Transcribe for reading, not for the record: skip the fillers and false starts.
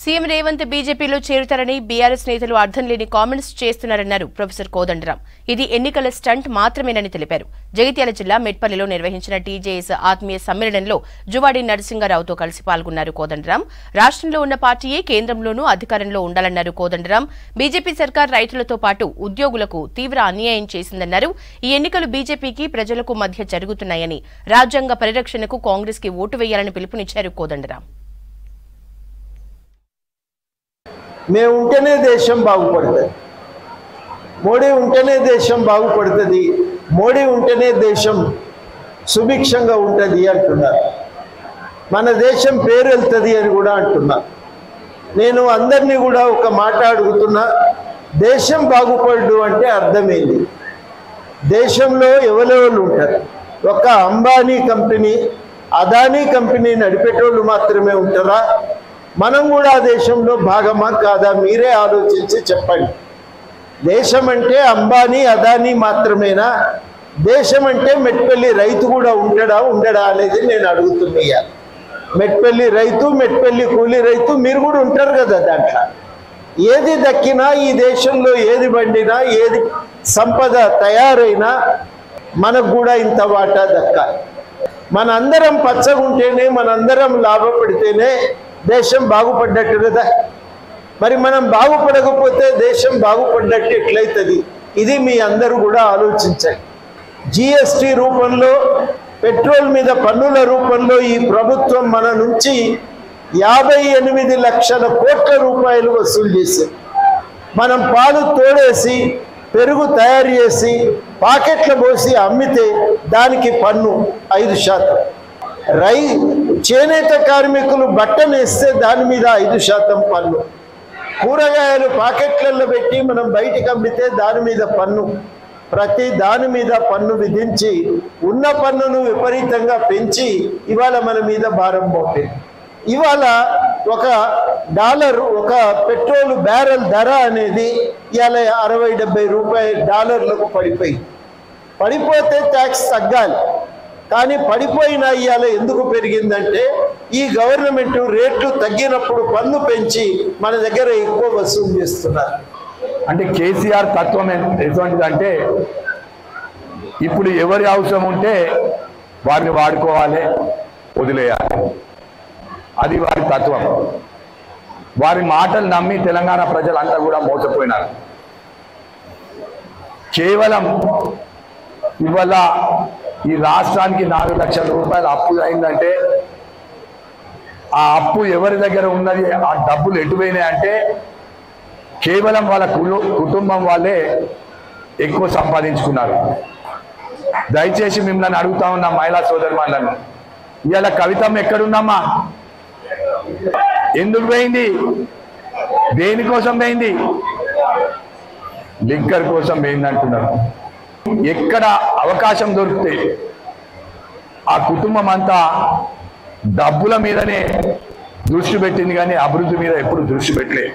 CM Revanth బీజేపీలో చేరుతారని BRS నేతలు అర్థం లేని కామెంట్స్ చేస్తున్నారన్నారు ప్రొఫెసర్ కోదండరాం. ఇది ఎన్నికల స్టంట్ మాత్రమేనని తెలిపారు. జగిత్యాల జిల్లా మెట్పల్లిలో నిర్వహించిన టీజేఎస్ ఆత్మీయ సమ్మేళనంలో జువాడి నరసింగారావుతో కలిసి పాల్గొన్నారు కోదండరాం. రాష్ట్రంలో ఉన్న పార్టీయే కేంద్రంలోనూ అధికారంలో ఉండాలన్నారు కోదండరాం. బీజేపీ సర్కార్ రైతులతో పాటు ఉద్యోగులకు తీవ్ర అన్యాయం చేసిందన్నారు. ఈ ఎన్నికలు బీజేపీకి ప్రజలకు మధ్య జరుగుతున్నాయని, రాజ్యాంగ పరిరక్షణకు కాంగ్రెస్ కి ఓటు వేయాలని పిలుపునిచ్చారు కోదండరాం. మేము ఉంటేనే దేశం బాగుపడుతుంది, మోడీ ఉంటేనే దేశం బాగుపడుతుంది, మోడీ ఉంటేనే దేశం సుభిక్షంగా ఉంటుంది అంటున్నారు. మన దేశం పేరు వెళ్తుంది అని కూడా అంటున్నారు. నేను అందరినీ కూడా ఒక మాట అడుగుతున్నా, దేశం బాగుపడు అంటే అర్థమైంది. దేశంలో ఎవరెవరు ఉంటారు? ఒక అంబానీ కంపెనీ, అదానీ కంపెనీ నడిపేటోళ్ళు మాత్రమే ఉంటారా? మనం కూడా ఆ దేశంలో భాగమా కాదా? మీరే ఆలోచించి చెప్పండి. దేశం అంటే అంబానీ అదానీ మాత్రమేనా? దేశం అంటే మెట్పల్లి రైతు కూడా ఉండడా అనేది నేను అడుగుతున్నా. మెట్పల్లి రైతు, మెట్పల్లి కూలీ రైతు మీరు కూడా ఉంటారు కదా. దాంట్లో ఏది దక్కినా, ఈ దేశంలో ఏది పండినా, ఏది సంపద తయారైనా మనకు కూడా ఇంత వాటా దక్కాలి. మనందరం పచ్చగుంటేనే, మనందరం లాభపడితేనే దేశం బాగుపడ్డట్టు కదా. మరి మనం బాగుపడకపోతే దేశం బాగుపడ్డట్టు ఎట్లయితుంది? ఇది మీ అందరూ కూడా ఆలోచించండి. జిఎస్టీ రూపంలో, పెట్రోల్ మీద పన్నుల రూపంలో ఈ ప్రభుత్వం మన నుంచి 58 లక్షల కోట్ల రూపాయలు వసూలు చేసింది. మనం పాలు తోడేసి, పెరుగు తయారు చేసి, పాకెట్ల పోసి అమ్మితే దానికి పన్ను 5%. చేనేత కార్మికులు బట్టనేస్తే దాని మీద 5% పన్ను. కూరగాయలు పాకెట్లలో పెట్టి మనం బయటికి అమ్మితే దాని మీద పన్ను. ప్రతి దాని మీద పన్ను విధించి, ఉన్న పన్నును విపరీతంగా పెంచి ఇవాళ మన మీద భారం మోపింది. ఇవాళ $1 ఒక పెట్రోల్ బ్యారెల్ ధర అనేది ఇవాళ $60-70 రూపాయలకు పడిపోతే ట్యాక్స్ తగ్గాలి. కానీ పడిపోయినా ఇవాళ ఎందుకు పెరిగిందంటే, ఈ గవర్నమెంట్ రేట్లు తగ్గినప్పుడు పన్ను పెంచి మన దగ్గర ఎక్కువ వసూలు చేస్తున్నారు. అంటే కేసీఆర్ తత్వం ఎటువంటిదంటే, ఇప్పుడు ఎవరి అవసరం ఉంటే వారిని వాడుకోవాలి, వదిలేయాలి. అది వారి తత్వం. వారి మాటలు నమ్మి తెలంగాణ ప్రజలంతా కూడా మోసపోయినారు. కేవలం ఇవాళ ఈ రాష్ట్రానికి 4 లక్షల రూపాయలు అప్పు అయిందంటే, ఆ అప్పు ఎవరి దగ్గర ఉన్నది, ఆ డబ్బులు ఎటుపోయినాయి అంటే కేవలం వాళ్ళ కుటుంబం వాళ్ళే ఎక్కువ సంపాదించుకున్నారు. దయచేసి మిమ్మల్ని అడుగుతా ఉన్న మహిళా సోదరులను, ఇవాళ కవితమ్మ ఎక్కడుందమ్మా? ఎందుకు పోయింది? దేనికోసం పోయింది? లిక్కర్ కోసం పోయింది అంటున్నారు. ఎక్కడ అవకాశం దొరికితే ఆ కుటుంబం అంతా డబ్బుల మీదనే దృష్టి పెట్టింది, కానీ అభివృద్ధి మీద ఎప్పుడు దృష్టి పెట్టలేదు.